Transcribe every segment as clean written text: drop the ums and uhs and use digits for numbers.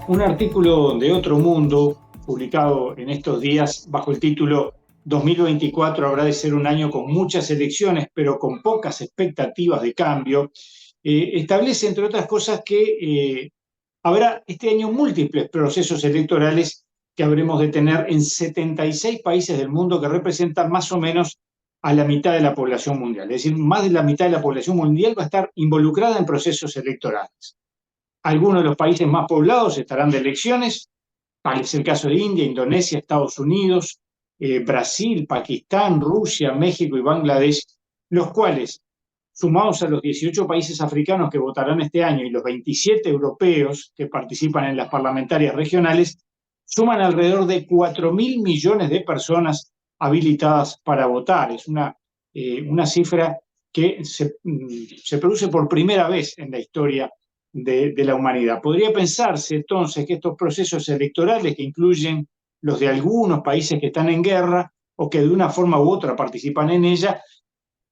un artículo de Otro Mundo, publicado en estos días bajo el título 2024 habrá de ser un año con muchas elecciones, pero con pocas expectativas de cambio, establece, entre otras cosas, que habrá este año múltiples procesos electorales que habremos de tener en 76 países del mundo que representan más o menos a la mitad de la población mundial. Es decir, más de la mitad de la población mundial va a estar involucrada en procesos electorales. Algunos de los países más poblados estarán de elecciones, tal es el caso de India, Indonesia, Estados Unidos, Brasil, Pakistán, Rusia, México y Bangladesh, los cuales, sumados a los 18 países africanos que votarán este año y los 27 europeos que participan en las parlamentarias regionales, suman alrededor de 4.000 millones de personas habilitadas para votar. Es una cifra que se produce por primera vez en la historia de la humanidad. Podría pensarse entonces que estos procesos electorales, que incluyen los de algunos países que están en guerra o que de una forma u otra participan en ella,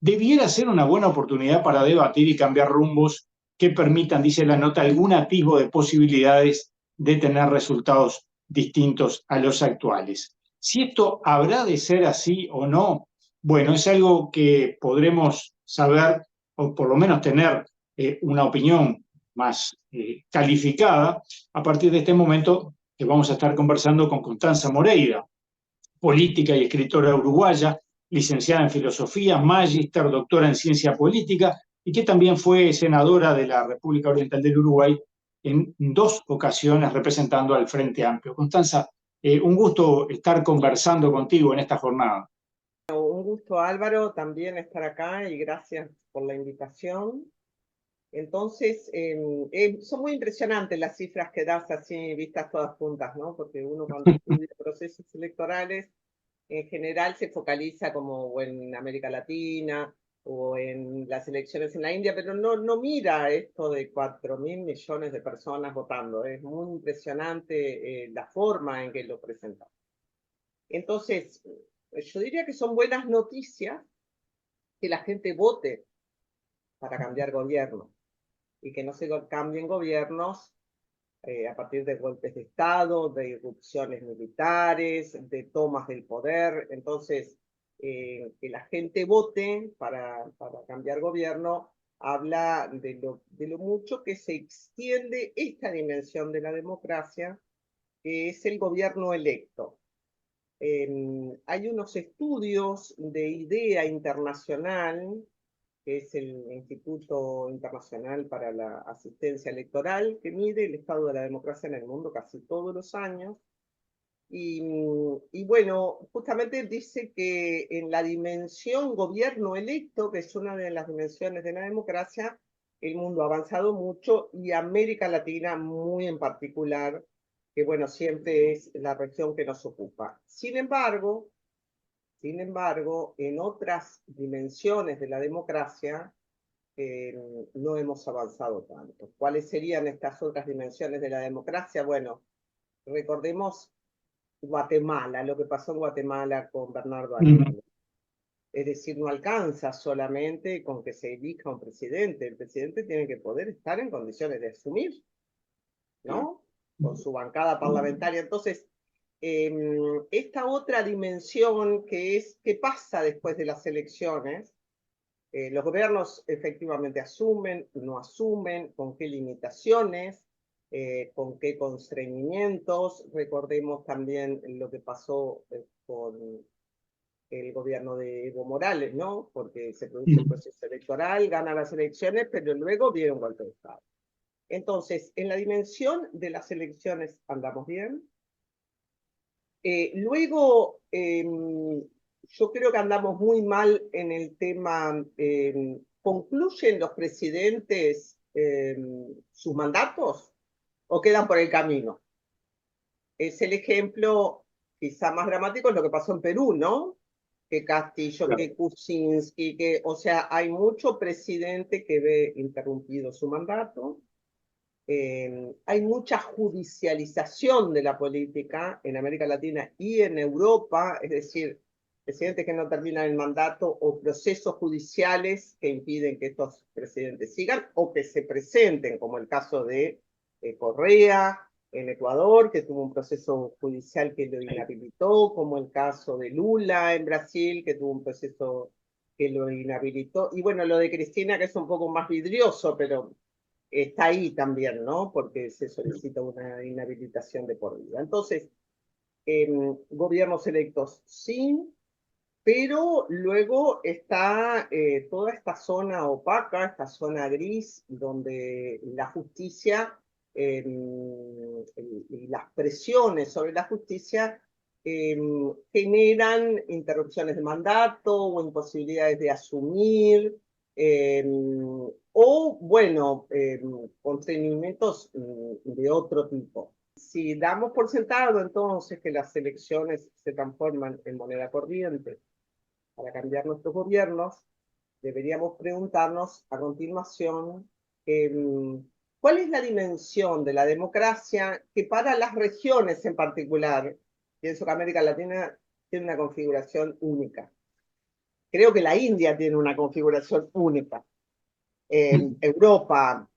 debiera ser una buena oportunidad para debatir y cambiar rumbos que permitan, dice la nota, algún atisbo de posibilidades de tener resultados distintos a los actuales. Si esto habrá de ser así o no, bueno, es algo que podremos saber o por lo menos tener una opinión más calificada a partir de este momento que vamos a estar conversando con Constanza Moreira, política y escritora uruguaya, licenciada en filosofía, magíster, doctora en ciencia política y que también fue senadora de la República Oriental del Uruguay en dos ocasiones representando al Frente Amplio. Constanza, un gusto estar conversando contigo en esta jornada. Un gusto, Álvaro, también estar acá y gracias por la invitación. Entonces, son muy impresionantes las cifras que das así vistas todas juntas, ¿no? Porque uno cuando estudia procesos electorales, en general se focaliza como o en América Latina o en las elecciones en la India, pero no mira esto de 4.000 millones de personas votando. Es muy impresionante la forma en que lo presentan. Entonces, yo diría que son buenas noticias que la gente vote para cambiar gobierno y que no se cambien gobiernos a partir de golpes de Estado, de irrupciones militares, de tomas del poder. Entonces, que la gente vote para cambiar gobierno habla de lo mucho que se extiende esta dimensión de la democracia, que es el gobierno electo. Hay unos estudios de IDEA Internacional, que es el Instituto Internacional para la Asistencia Electoral, que mide el estado de la democracia en el mundo casi todos los años. Y bueno, justamente dice que en la dimensión gobierno electo, que es una de las dimensiones de la democracia, el mundo ha avanzado mucho y América Latina muy en particular, que bueno, siempre es la región que nos ocupa. Sin embargo, en otras dimensiones de la democracia no hemos avanzado tanto. ¿Cuáles serían estas otras dimensiones de la democracia? Bueno, recordemos Guatemala, lo que pasó en Guatemala con Bernardo Arevalo. Es decir, no alcanza solamente con que se elija un presidente. El presidente tiene que poder estar en condiciones de asumir, ¿no? Con su bancada parlamentaria. Entonces, esta otra dimensión que es qué pasa después de las elecciones, los gobiernos efectivamente asumen, no asumen, con qué limitaciones, con qué constreñimientos. Recordemos también lo que pasó con el gobierno de Evo Morales, ¿no? Porque se produce un proceso electoral, gana las elecciones, pero luego viene un golpe de Estado. Entonces, en la dimensión de las elecciones andamos bien. Luego, yo creo que andamos muy mal en el tema, ¿concluyen los presidentes sus mandatos o quedan por el camino? Es el ejemplo quizá más dramático, es lo que pasó en Perú, ¿no? Que Castillo, Claro. que Kuczynski, o sea, hay mucho presidente que ve interrumpido su mandato. Hay mucha judicialización de la política en América Latina y en Europa, es decir, presidentes que no terminan el mandato o procesos judiciales que impiden que estos presidentes sigan o que se presenten, como el caso de Correa, en Ecuador, que tuvo un proceso judicial que lo inhabilitó, como el caso de Lula en Brasil, que tuvo un proceso que lo inhabilitó. Y bueno, lo de Cristina, que es un poco más vidrioso, pero está ahí también, ¿no? Porque se solicita una inhabilitación de por vida. Entonces, gobiernos electos sí, pero luego está toda esta zona opaca, esta zona gris, donde la justicia y las presiones sobre la justicia generan interrupciones de mandato o imposibilidades de asumir, o, bueno, constreñimientos de otro tipo. Si damos por sentado entonces que las elecciones se transforman en moneda corriente para cambiar nuestros gobiernos, deberíamos preguntarnos a continuación cuál es la dimensión de la democracia que para las regiones en particular, pienso que América Latina tiene una configuración única. Creo que la India tiene una configuración única. Europa,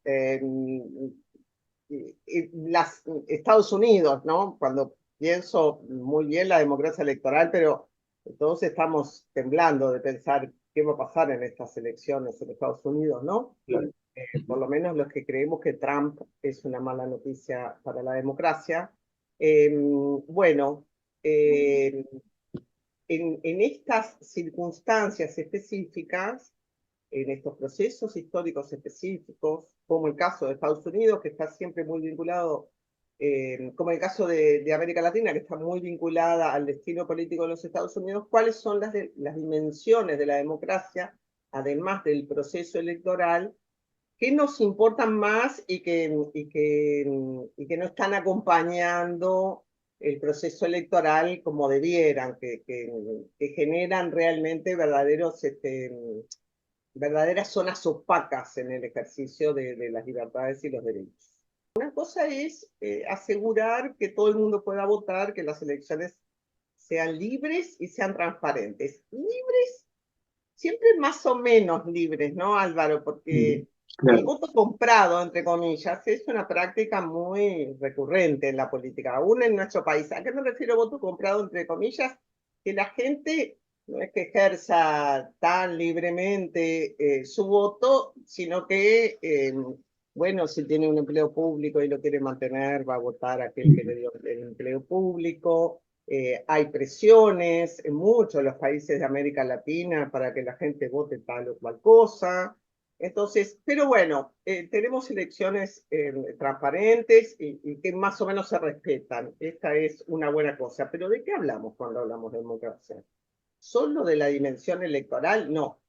Estados Unidos, ¿no? Cuando pienso muy bien la democracia electoral, pero todos estamos temblando de pensar qué va a pasar en estas elecciones en Estados Unidos, ¿no? Claro. Por lo menos los que creemos que Trump es una mala noticia para la democracia. Bueno, en estas circunstancias específicas, en estos procesos históricos específicos, como el caso de Estados Unidos, que está siempre muy vinculado, como el caso de América Latina, que está muy vinculada al destino político de los Estados Unidos, ¿cuáles son las dimensiones de la democracia, además del proceso electoral, que nos importan más y que no están acompañando el proceso electoral como debieran, que generan realmente verdaderas zonas opacas en el ejercicio de las libertades y los derechos? Una cosa es asegurar que todo el mundo pueda votar, que las elecciones sean libres y sean transparentes. Libres, siempre más o menos libres, ¿no, Álvaro? Porque el Claro. voto comprado, entre comillas, es una práctica muy recurrente en la política, aún en nuestro país. ¿A qué me refiero voto comprado, entre comillas? Que la gente no es que ejerza tan libremente su voto, sino que, bueno, si tiene un empleo público y lo quiere mantener, va a votar a aquel que le dio el empleo público. Hay presiones en muchos de los países de América Latina para que la gente vote tal o cual cosa. Entonces, pero bueno, tenemos elecciones transparentes y que más o menos se respetan. Esta es una buena cosa. Pero ¿de qué hablamos cuando hablamos de democracia? ¿Solo de la dimensión electoral? No.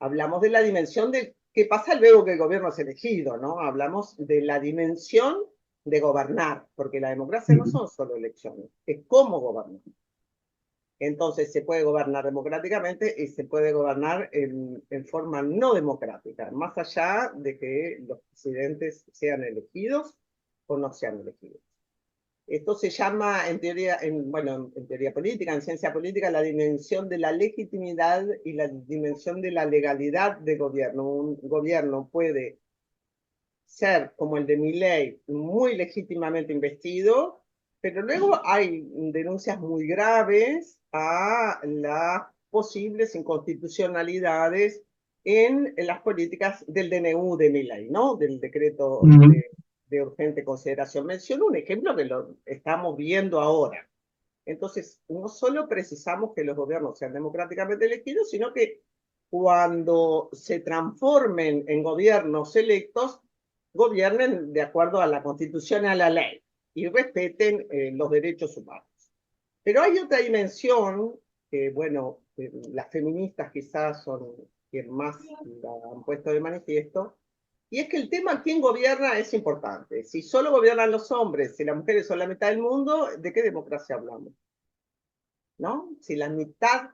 Hablamos de la dimensión de qué pasa luego que el gobierno es elegido, ¿no? Hablamos de la dimensión de gobernar, porque la democracia no son solo elecciones, es cómo gobernar. Entonces se puede gobernar democráticamente y se puede gobernar en forma no democrática, más allá de que los presidentes sean elegidos o no sean elegidos. Esto se llama, en teoría, bueno, en teoría política, en ciencia política, la dimensión de la legitimidad y la dimensión de la legalidad de gobierno. Un gobierno puede ser, como el de Milei, muy legítimamente investido, pero luego hay denuncias muy graves a las posibles inconstitucionalidades en las políticas del DNU de Milei, ¿no? Del decreto de urgente consideración. Menciono un ejemplo que lo estamos viendo ahora. Entonces, no solo precisamos que los gobiernos sean democráticamente elegidos, sino que cuando se transformen en gobiernos electos, gobiernen de acuerdo a la Constitución y a la ley y respeten los derechos humanos. Pero hay otra dimensión que, bueno, las feministas quizás son quienes más la han puesto de manifiesto, y es que el tema quién gobierna es importante. Si solo gobiernan los hombres, si las mujeres son la mitad del mundo, ¿de qué democracia hablamos? ¿No? Si la mitad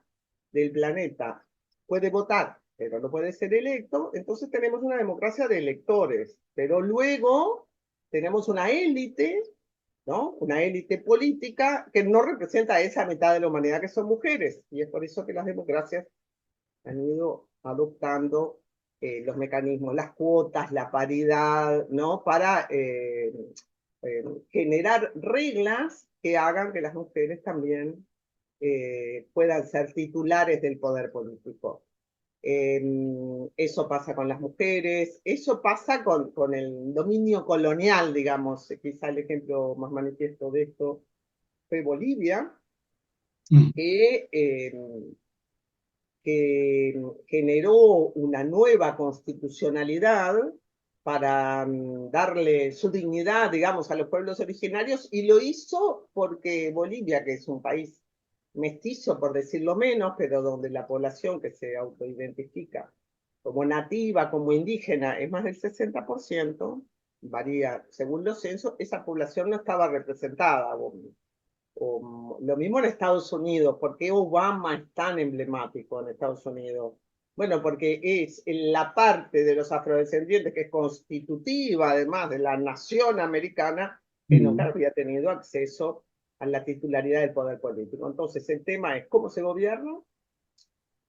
del planeta puede votar, pero no puede ser electo, entonces tenemos una democracia de electores. Pero luego tenemos una élite, ¿no? Una élite política que no representa a esa mitad de la humanidad que son mujeres. Y es por eso que las democracias han ido adoptando los mecanismos, las cuotas, la paridad, ¿no? Para generar reglas que hagan que las mujeres también puedan ser titulares del poder político. Eso pasa con las mujeres, eso pasa con el dominio colonial, digamos. Quizá el ejemplo más manifiesto de esto fue Bolivia, que generó una nueva constitucionalidad para darle su dignidad, digamos, a los pueblos originarios, y lo hizo porque Bolivia, que es un país mestizo, por decirlo menos, pero donde la población que se autoidentifica como nativa, como indígena, es más del 60%, varía según los censos, esa población no estaba representada. O lo mismo en Estados Unidos. ¿Por qué Obama es tan emblemático en Estados Unidos? Bueno, porque es la parte de los afrodescendientes que es constitutiva, además de la nación americana, que nunca había tenido acceso a la titularidad del poder político. Entonces, el tema es cómo se gobierna,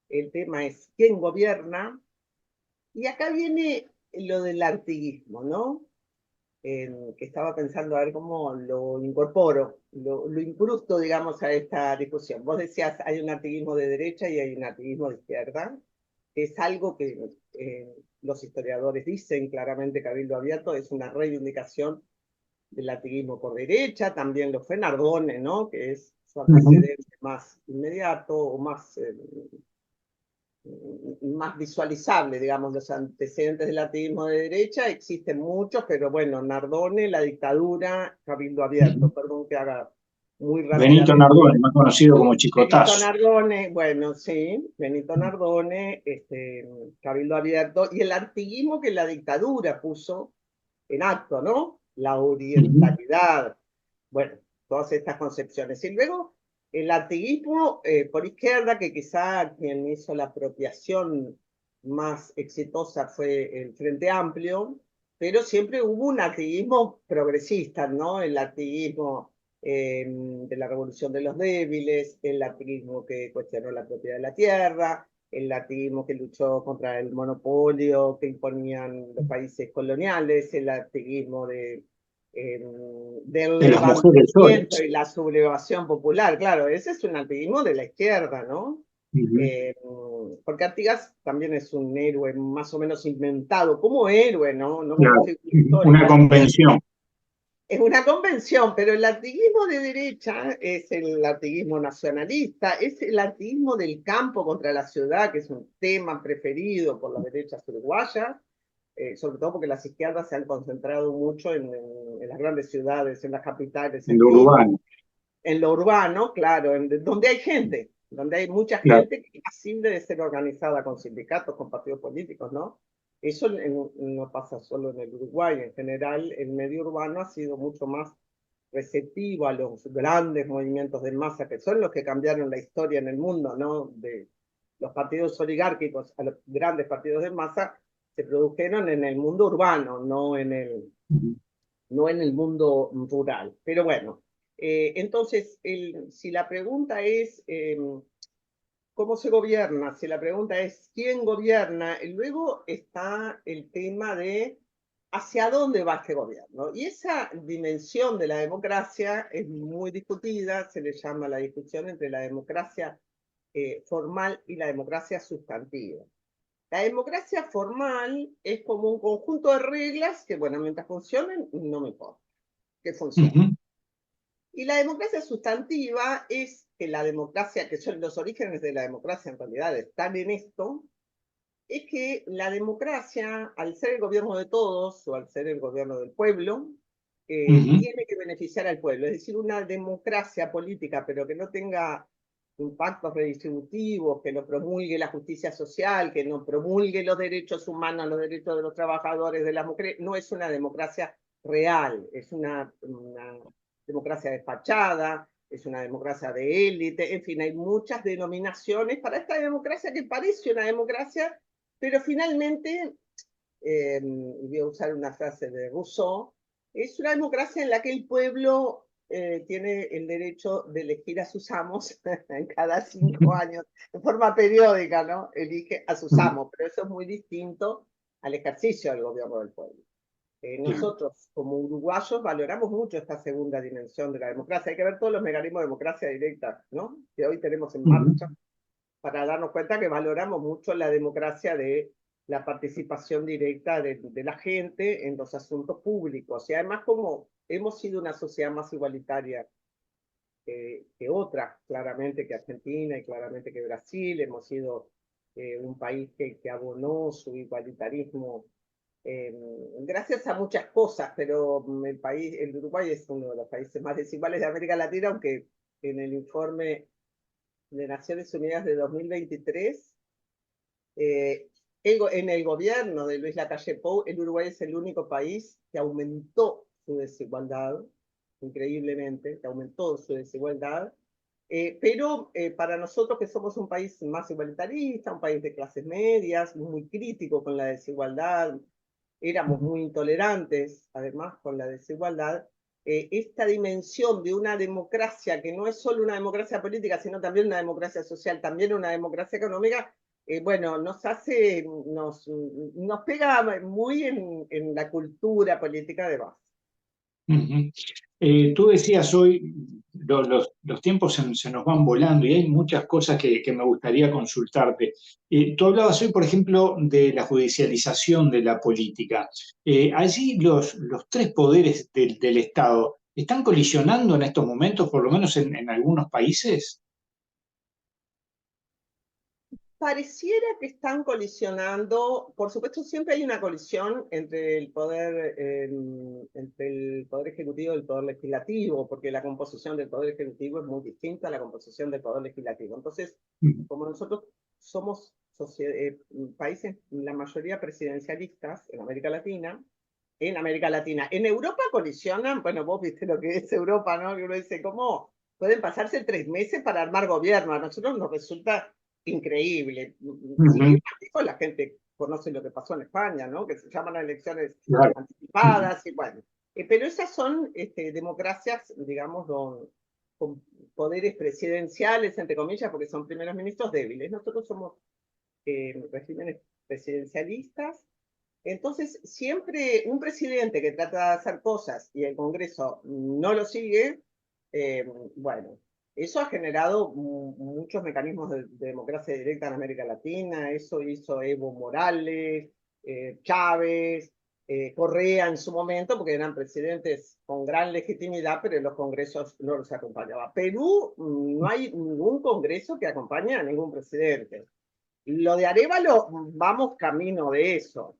el tema es quién gobierna, y acá viene lo del artiguismo, ¿no? Que estaba pensando a ver cómo lo incorporo, lo incrusto, digamos, a esta discusión. Vos decías, hay un artiguismo de derecha y hay un artiguismo de izquierda, que es algo que los historiadores dicen claramente. Cabildo Abierto es una reivindicación del artiguismo por derecha, también lo fue Nardone, ¿no? Que es su antecedente más inmediato o más visualizable, digamos, los antecedentes del artiguismo de derecha. Existen muchos, pero bueno, Nardone, la dictadura, Cabildo Abierto, perdón que haga muy Benito rápidamente. Nardone, más conocido como Benito Chicotazo. Nardone, bueno, sí, Benito Nardone, Cabildo Abierto, y el artiguismo que la dictadura puso en acto, ¿no? La orientalidad, bueno, todas estas concepciones. Y luego el artiguismo por izquierda, que quizá quien hizo la apropiación más exitosa fue el Frente Amplio, pero siempre hubo un artiguismo progresista, ¿no? El artiguismo de la revolución de los débiles, el artiguismo que cuestionó la propiedad de la tierra, el artiguismo que luchó contra el monopolio que imponían los países coloniales, el artiguismo del De las mujeres levantamiento solas. y la sublevación popular. Claro, ese es un activismo de la izquierda, ¿no? Porque Artigas también es un héroe más o menos inventado como héroe, ¿no? No como Claro, figura una histórica. convención. Es una convención, pero el artiguismo de derecha es el artiguismo nacionalista, es el artiguismo del campo contra la ciudad, que es un tema preferido por las derechas uruguayas, sobre todo porque las izquierdas se han concentrado mucho en las grandes ciudades, en las capitales, En lo urbano. en lo urbano, claro, donde hay gente, donde hay mucha Claro. gente que es posible de ser organizada con sindicatos, con partidos políticos, ¿no? Eso no pasa solo en el Uruguay, en general el medio urbano ha sido mucho más receptivo a los grandes movimientos de masa, que son los que cambiaron la historia en el mundo, ¿no? De los partidos oligárquicos a los grandes partidos de masa, se produjeron en el mundo urbano, no en el mundo rural. Pero bueno, entonces, si la pregunta es cómo se gobierna, si la pregunta es quién gobierna, luego está el tema de hacia dónde va este gobierno. Y esa dimensión de la democracia es muy discutida, se le llama la discusión entre la democracia formal y la democracia sustantiva. La democracia formal es como un conjunto de reglas que, bueno, mientras funcionen, no me importa que funcionen. Y la democracia sustantiva es que la democracia, que son los orígenes de la democracia en realidad están en esto, es que la democracia, al ser el gobierno de todos o al ser el gobierno del pueblo, tiene que beneficiar al pueblo. Es decir, una democracia política, pero que no tenga impactos redistributivos, que no promulgue la justicia social, que no promulgue los derechos humanos, los derechos de los trabajadores, de las mujeres, no es una democracia real, es una democracia despachada, es una democracia de élite, en fin, hay muchas denominaciones para esta democracia que parece una democracia, pero finalmente, voy a usar una frase de Rousseau, es una democracia en la que el pueblo tiene el derecho de elegir a sus amos en cada 5 años, de forma periódica, ¿no? Elige a sus amos, pero eso es muy distinto al ejercicio del gobierno del pueblo. Nosotros, como uruguayos, valoramos mucho esta segunda dimensión de la democracia. Hay que ver todos los mecanismos de democracia directa, ¿no?, que hoy tenemos en Ujú. marcha, para darnos cuenta que valoramos mucho la democracia de la participación directa de la gente en los asuntos públicos. Y además, como hemos sido una sociedad más igualitaria que otras, claramente que Argentina y claramente que Brasil, hemos sido un país que abonó su igualitarismo gracias a muchas cosas, pero el Uruguay es uno de los países más desiguales de América Latina, aunque en el informe de Naciones Unidas de 2023, en el gobierno de Luis Lacalle Pou, el Uruguay es el único país que aumentó su desigualdad, increíblemente, que aumentó su desigualdad, pero para nosotros que somos un país más igualitarista, un país de clases medias, muy crítico con la desigualdad, éramos muy intolerantes, además, con la desigualdad, esta dimensión de una democracia que no es solo una democracia política, sino también una democracia social, también una democracia económica, bueno, nos pega muy en la cultura política de base. Ujú. Tú decías hoy, los tiempos se nos van volando y hay muchas cosas que me gustaría consultarte. Tú hablabas hoy, por ejemplo, de la judicialización de la política. Allí los tres poderes del Estado están colisionando en estos momentos, por lo menos en algunos países. Pareciera que están colisionando, por supuesto siempre hay una colisión entre el poder ejecutivo y el poder legislativo, porque la composición del poder ejecutivo es muy distinta a la composición del poder legislativo. Entonces, Ujú. como nosotros somos países, la mayoría presidencialistas en América Latina, en Europa colisionan, bueno, vos viste lo que es Europa, ¿no? Que uno dice, ¿cómo pueden pasarse 3 meses para armar gobierno? A nosotros nos resulta increíble. Sin Ujú. ir más lejos, la gente conoce lo que pasó en España, ¿no?, que se llaman elecciones Claro. Ujú. anticipadas, y bueno. Pero esas son democracias, digamos, con poderes presidenciales, entre comillas, porque son primeros ministros débiles. Nosotros somos regímenes presidencialistas. Entonces, siempre un presidente que trata de hacer cosas y el Congreso no lo sigue, eh, bueno, eso ha generado muchos mecanismos de democracia directa en América Latina. Eso hizo Evo Morales, Chávez, Correa en su momento, porque eran presidentes con gran legitimidad, pero en los congresos no los acompañaba. Perú, no hay ningún congreso que acompañe a ningún presidente. Lo de Arévalo, vamos camino de eso.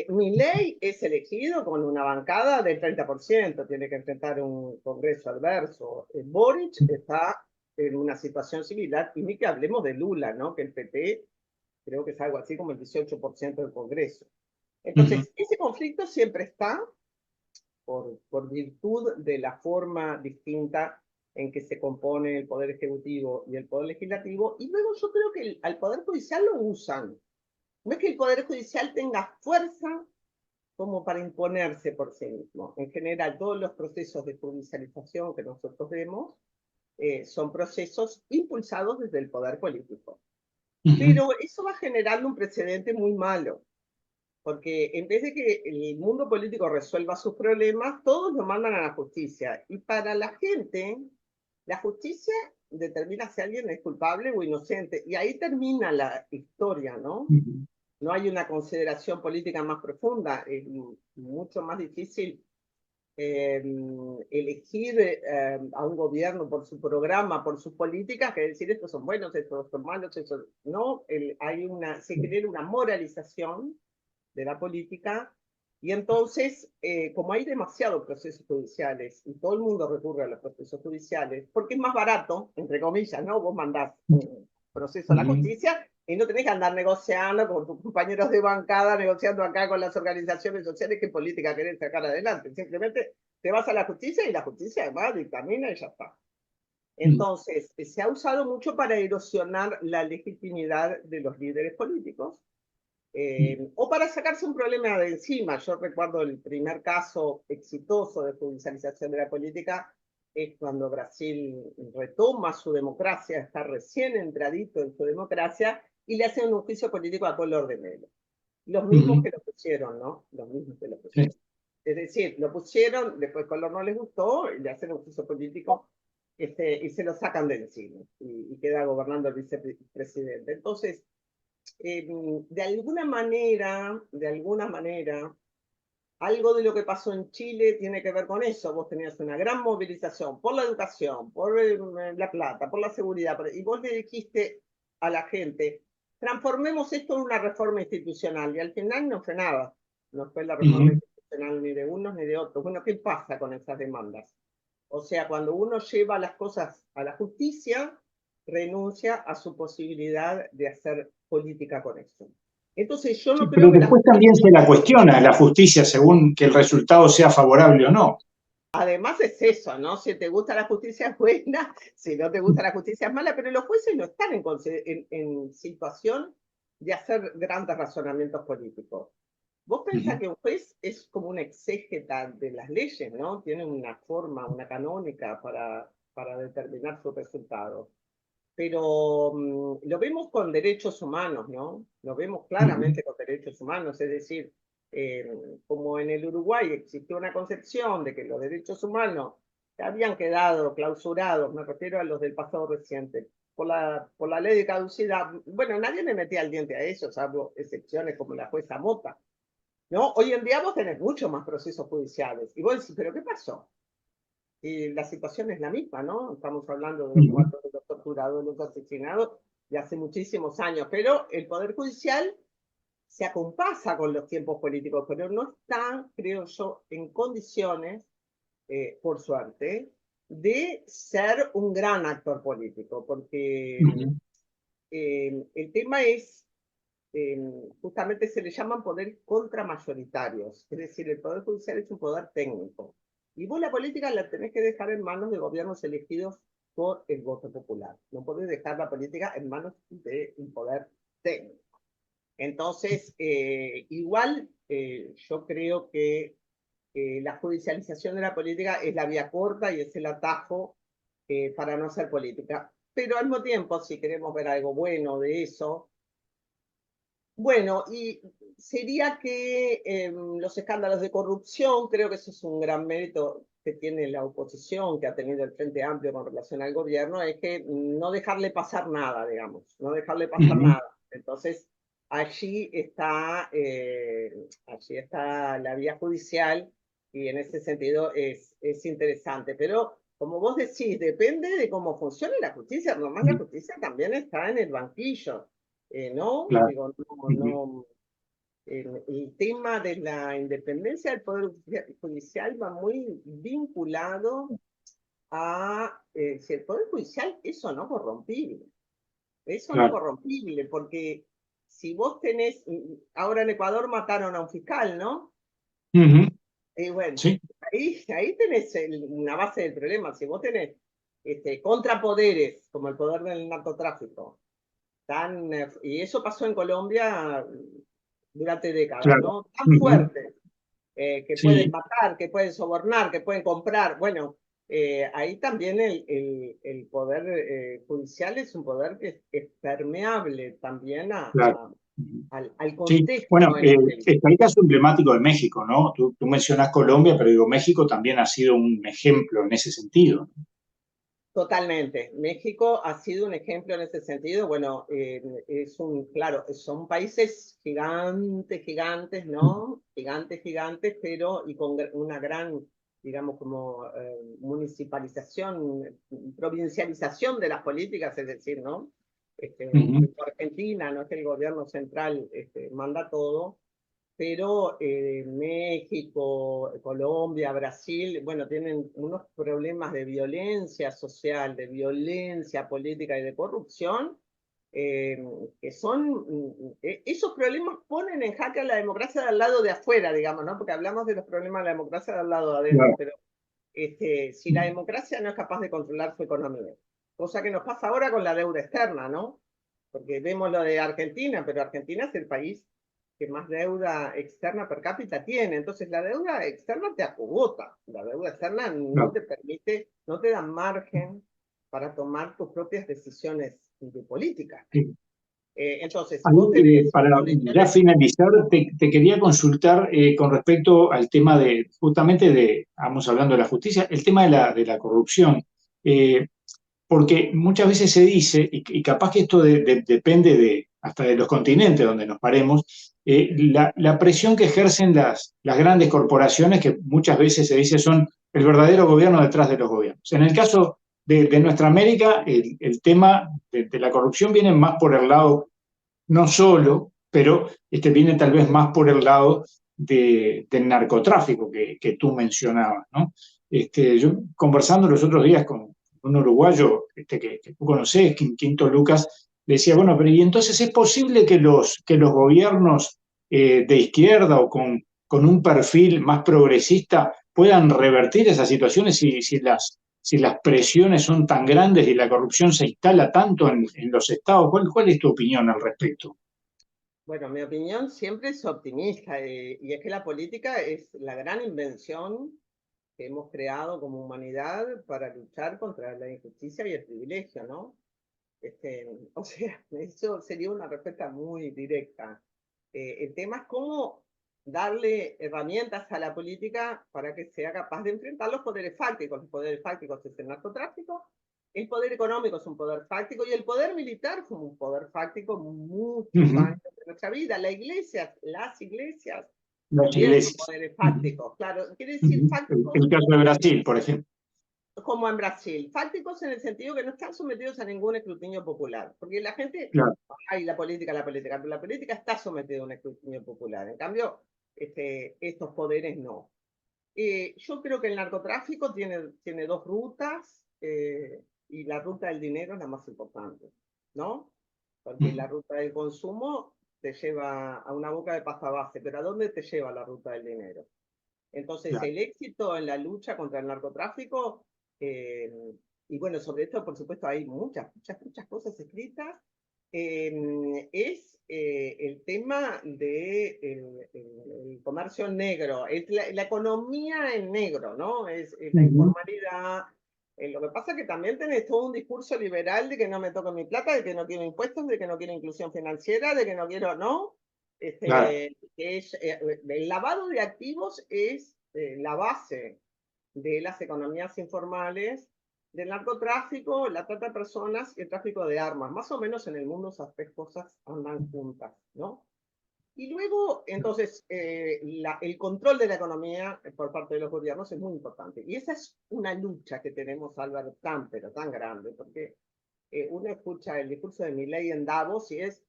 Milei es elegido con una bancada del 30%, tiene que enfrentar un congreso adverso. Boric está en una situación similar, y ni que hablemos de Lula, ¿no?, que el PP creo que es algo así como el 18% del congreso. Ujú. Entonces, ese conflicto siempre está por virtud de la forma distinta en que se compone el Poder Ejecutivo y el Poder Legislativo, y luego yo creo que al Poder Judicial lo usan. No es que el Poder Judicial tenga fuerza como para imponerse por sí mismo. En general, todos los procesos de judicialización que nosotros vemos son procesos impulsados desde el poder político. Ujú. Pero eso va generando un precedente muy malo, porque en vez de que el mundo político resuelva sus problemas, todos lo mandan a la justicia. Y para la gente, la justicia determina si alguien es culpable o inocente. Y ahí termina la historia, ¿no? Ujú. No hay una consideración política más profunda. Es mucho más difícil eh, elegir a un gobierno por su programa, por sus políticas, que decir estos son buenos, estos son malos, estos no. Se genera una moralización de la política, y entonces, como hay demasiados procesos judiciales y todo el mundo recurre a los procesos judiciales, porque es más barato, entre comillas, ¿no? Vos mandás un proceso a la Ujú. justicia y no tenés que andar negociando con tus compañeros de bancada, negociando acá con las organizaciones sociales qué política querés sacar adelante. Simplemente te vas a la justicia y la justicia además dictamina y ya está. Ujú. Entonces, se ha usado mucho para erosionar la legitimidad de los líderes políticos, o para sacarse un problema de encima. Yo recuerdo el primer caso exitoso de judicialización de la política es cuando Brasil retoma su democracia, está recién entradito en su democracia, y le hacen un juicio político a Collor de Mello. Los mismos Ujú. que lo pusieron, ¿no? Los mismos que lo Sí. pusieron. Es decir, lo pusieron, después Color no les gustó, y le hacen un juicio político y se lo sacan de encima y queda gobernando el vicepresidente. Entonces, de alguna manera, algo de lo que pasó en Chile tiene que ver con eso. Vos tenías una gran movilización por la educación, por la plata, por la seguridad, y vos le dijiste a la gente, transformemos esto en una reforma institucional, y al final no fue nada. No fue la reforma institucional ni de unos ni de otros. Bueno, ¿qué pasa con esas demandas? O sea, cuando uno lleva las cosas a la justicia, renuncia a su posibilidad de hacer política con eso. Entonces, yo Sí, no creo pero que la después también se la cuestiona la justicia según que el resultado sea favorable o no. Además es eso, ¿no? Si te gusta la justicia es buena, si no te gusta la justicia es mala, pero los jueces no están en situación de hacer grandes razonamientos políticos. Vos pensás que un juez es como un exégeta de las leyes, ¿no? Tiene una forma, una canónica para determinar su resultado. Pero lo vemos con derechos humanos, ¿no? Lo vemos claramente con derechos humanos, es decir, como en el Uruguay existió una concepción de que los derechos humanos habían quedado clausurados, me refiero a los del pasado reciente, por la ley de caducidad. Bueno, nadie le metía el diente a eso, salvo excepciones como la jueza Mota, ¿no? Hoy en día vos tenés muchos más procesos judiciales. Y vos decís, ¿pero qué pasó? Y la situación es la misma, ¿no? Estamos hablando de los muertos, de los torturados, de los asesinados de hace muchísimos años, pero el Poder Judicial se acompasa con los tiempos políticos, pero no está, creo yo, en condiciones, por suerte, de ser un gran actor político, porque el tema es, justamente se le llaman poderes contramayoritarios, es decir, el Poder Judicial es un poder técnico, y vos la política la tenés que dejar en manos de gobiernos elegidos por el voto popular, no podés dejar la política en manos de un poder técnico. Entonces, igual yo creo que la judicialización de la política es la vía corta y es el atajo para no hacer política. Pero al mismo tiempo, si queremos ver algo bueno de eso, bueno, y sería que los escándalos de corrupción, creo que eso es un gran mérito que tiene la oposición, que ha tenido el Frente Amplio con relación al gobierno, es que no dejarle pasar nada, digamos, no dejarle pasar nada. Entonces, allí está la vía judicial y en ese sentido es interesante. Pero como vos decís, depende de cómo funcione la justicia. Nomás la justicia también está en el banquillo. ¿No? Claro. Digo, no, el tema de la independencia del Poder Judicial va muy vinculado a si el Poder Judicial es o no corrompible. Es o no Claro. corrompible, porque si vos tenés, ahora en Ecuador mataron a un fiscal, ¿no? Y bueno, Sí, ahí tenés una base del problema. Si vos tenés contrapoderes, como el poder del narcotráfico, y eso pasó en Colombia durante décadas, claro. ¿no? Tan fuertes, que pueden Sí, matar, que pueden sobornar, que pueden comprar. Bueno, ahí también el poder judicial es un poder que es permeable también claro. al Sí, bueno, contexto en el que... está el caso emblemático de México, ¿no? Tú mencionas Colombia, pero digo, México también ha sido un ejemplo en ese sentido. Totalmente. México ha sido un ejemplo en ese sentido. Bueno, claro, son países gigantes, gigantes, ¿no? Gigantes, gigantes, pero y con una gran, digamos, como municipalización, provincialización de las políticas, es decir, ¿no? Argentina, no es que el gobierno central manda todo, pero México, Colombia, Brasil, bueno, tienen unos problemas de violencia social, de violencia política y de corrupción, eh, que esos problemas ponen en jaque a la democracia del lado de afuera, digamos, ¿no? Porque hablamos de los problemas de la democracia del lado de adentro, Claro. pero si la democracia no es capaz de controlar su economía, cosa que nos pasa ahora con la deuda externa, ¿no? Porque vemos lo de Argentina, pero Argentina es el país que más deuda externa per cápita tiene. Entonces, la deuda externa te acogota. La deuda externa no Claro. te permite, no te da margen para tomar tus propias decisiones de política. Sí. Entonces, si vos tenés Para ya condiciones. finalizar, te quería consultar con respecto al tema de, justamente de, vamos hablando de la justicia, el tema de la corrupción. Eh, Porque muchas veces se dice, y capaz que esto depende hasta de los continentes donde nos paremos, la presión que ejercen las grandes corporaciones, que muchas veces se dice son el verdadero gobierno detrás de los gobiernos. En el caso de nuestra América, el tema de la corrupción viene más por el lado, no solo, pero viene tal vez más por el lado del narcotráfico que tú mencionabas, ¿no? Yo conversando los otros días con un uruguayo que tú conocés, Quinto Lucas, le decía, bueno, pero ¿y entonces es posible que los gobiernos de izquierda o con un perfil más progresista puedan revertir esas situaciones si las presiones son tan grandes y la corrupción se instala tanto en los estados? ¿Cuál es tu opinión al respecto? Bueno, mi opinión siempre es optimista, y es que la política es la gran invención que hemos creado como humanidad para luchar contra la injusticia y el privilegio, ¿no? O sea, eso sería una respuesta muy directa. El tema es cómo darle herramientas a la política para que sea capaz de enfrentar los poderes fácticos. Los poderes fácticos es el narcotráfico, el poder económico es un poder fáctico y el poder militar fue un poder fáctico muchos Ujú. años de nuestra vida. Las iglesias Las también son iglesias. poderes Ujú. fácticos. Claro, quiere decir Ujú. fácticos El caso de Brasil, por ejemplo. como en Brasil, fácticos en el sentido que no están sometidos a ningún escrutinio popular, porque la gente, Claro. ay, pero la política está sometida a un escrutinio popular, en cambio, estos poderes no. Yo creo que el narcotráfico tiene dos rutas, y la ruta del dinero es la más importante, ¿no? Porque Ujú. la ruta del consumo te lleva a una boca de pasta base, pero ¿a dónde te lleva la ruta del dinero? Entonces, Claro. el éxito en la lucha contra el narcotráfico, eh, y bueno, sobre esto, por supuesto, hay muchas cosas escritas, es el tema del comercio negro, es la economía en negro, ¿no? Es la Ujú. informalidad. Lo que pasa es que también tenés todo un discurso liberal de que no me toquen mi plata, de que no quiero impuestos, de que no quiero inclusión financiera, de que no quiero, ¿no? Claro. El lavado de activos es la base de las economías informales, del narcotráfico, la trata de personas y el tráfico de armas. Más o menos en el mundo esas tres cosas andan juntas, ¿no? Y luego, entonces, el control de la economía por parte de los gobiernos es muy importante. Y esa es una lucha que tenemos, Álvaro, pero tan grande, porque uno escucha el discurso de Milei en Davos y es,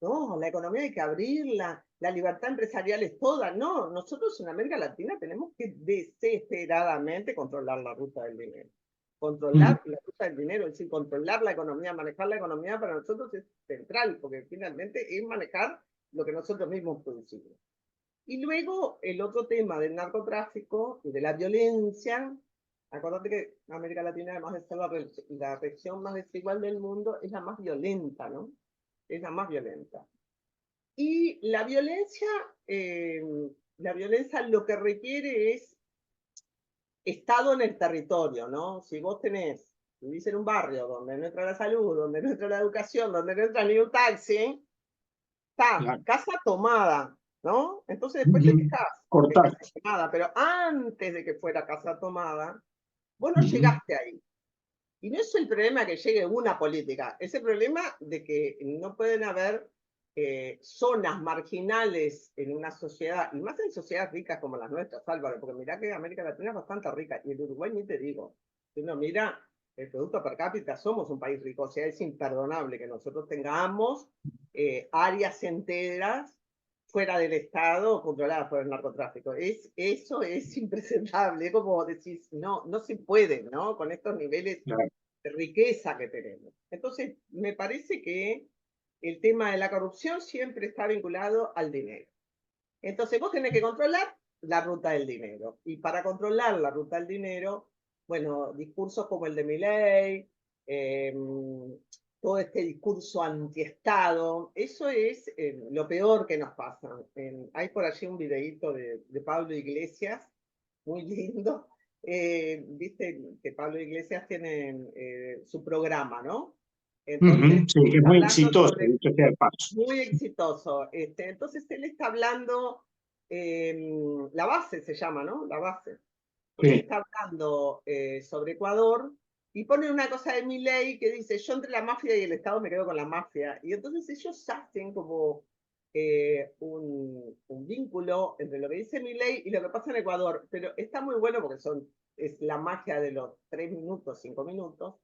no, la economía hay que abrirla, la libertad empresarial es toda. No, nosotros en América Latina tenemos que desesperadamente controlar la ruta del dinero. Ujú. Controlar la ruta del dinero, es decir, controlar la economía, manejar la economía para nosotros es central, porque finalmente es manejar lo que nosotros mismos producimos. Y luego el otro tema del narcotráfico y de la violencia. Acordate que América Latina, además de ser la región más desigual del mundo, es la más violenta, ¿no? Es la más violenta. Y eh, la violencia lo que requiere es estado en el territorio, ¿no? Si vos vivís en un barrio donde no entra la salud, donde no entra la educación, donde no entra ni un taxi, está, Claro. casa tomada, ¿no? Entonces después te Ujú. quejas porque es Cortar. casa tomada, pero antes de que fuera casa tomada, vos no Ujú. llegaste ahí. Y no es el problema que llegue una política, es el problema de que no pueden haber zonas marginales en una sociedad, y más en sociedades ricas como las nuestras, Álvaro, porque mirá que América Latina es bastante rica, y el Uruguay ni te digo. Si uno mira el producto per cápita, somos un país rico, o sea, es imperdonable que nosotros tengamos áreas enteras fuera del Estado controladas por el narcotráfico. Eso es impresentable, como decís, no, no se puede, ¿no? Con estos niveles Claro. de riqueza que tenemos. Entonces, me parece que el tema de la corrupción siempre está vinculado al dinero. Entonces, vos tenés que controlar la ruta del dinero. Y para controlar la ruta del dinero, bueno, discursos como el de Milei, eh, todo este discurso antiestado, eso es lo peor que nos pasa. Hay por allí un videíto de Pablo Iglesias, muy lindo. Viste que Pablo Iglesias tiene su programa, ¿no? Entonces, Sí, que es está muy hablando exitoso, sobre, dicho sea de paso. muy exitoso. Entonces, él está hablando, la base se llama, ¿no? La base. Entonces, Sí. está hablando sobre Ecuador y pone una cosa de Milei que dice, yo entre la mafia y el Estado me quedo con la mafia. Y entonces ellos hacen como un vínculo entre lo que dice Milei y lo que pasa en Ecuador. Pero está muy bueno porque es la magia de los 3 minutos, 5 minutos.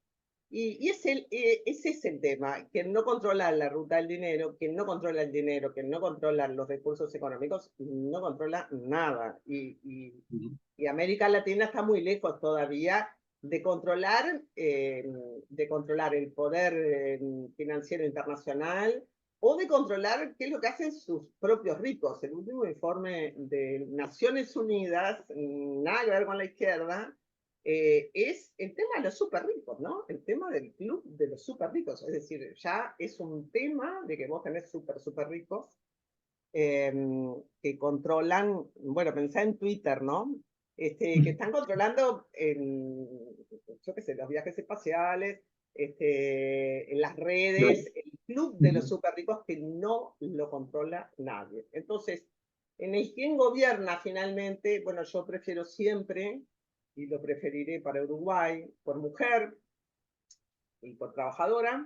Y ese es el tema, quien no controla la ruta del dinero, quien no controla el dinero, quien no controla los recursos económicos, no controla nada. Y América Latina está muy lejos todavía de controlar el poder financiero internacional o de controlar qué es lo que hacen sus propios ricos. El último informe de Naciones Unidas, nada que ver con la izquierda, es el tema de los súper ricos, ¿no? El tema del club de los súper ricos. Es decir, ya es un tema de que vos tenés súper ricos que controlan, bueno, pensá en Twitter, ¿no? Que están controlando, yo qué sé, los viajes espaciales, en las redes, el club de los súper ricos que no lo controla nadie. Entonces, en el quién gobierna finalmente, bueno, yo prefiero siempre, y lo preferiré para Uruguay, por mujer y por trabajadora,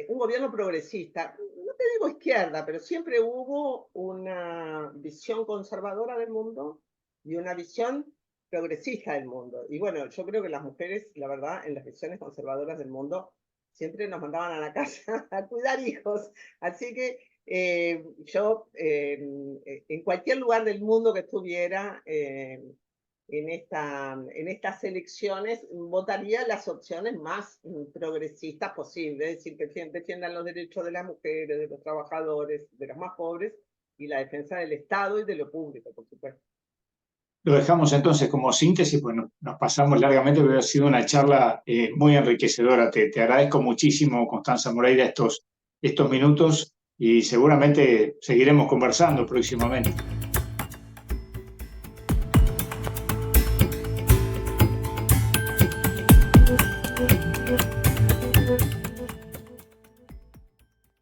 un gobierno progresista. No te digo izquierda, pero siempre hubo una visión conservadora del mundo y una visión progresista del mundo. Y bueno, yo creo que las mujeres, la verdad, en las visiones conservadoras del mundo, siempre nos mandaban a la casa a cuidar hijos. Así que yo, en cualquier lugar del mundo que estuviera, en estas elecciones votaría las opciones más progresistas posibles, es decir, que defiendan los derechos de las mujeres, de los trabajadores, de los más pobres y la defensa del Estado y de lo público, por supuesto. Lo dejamos entonces como síntesis, pues nos pasamos largamente, pero ha sido una charla muy enriquecedora. Te agradezco muchísimo, Constanza Moreira, estos minutos y seguramente seguiremos conversando próximamente.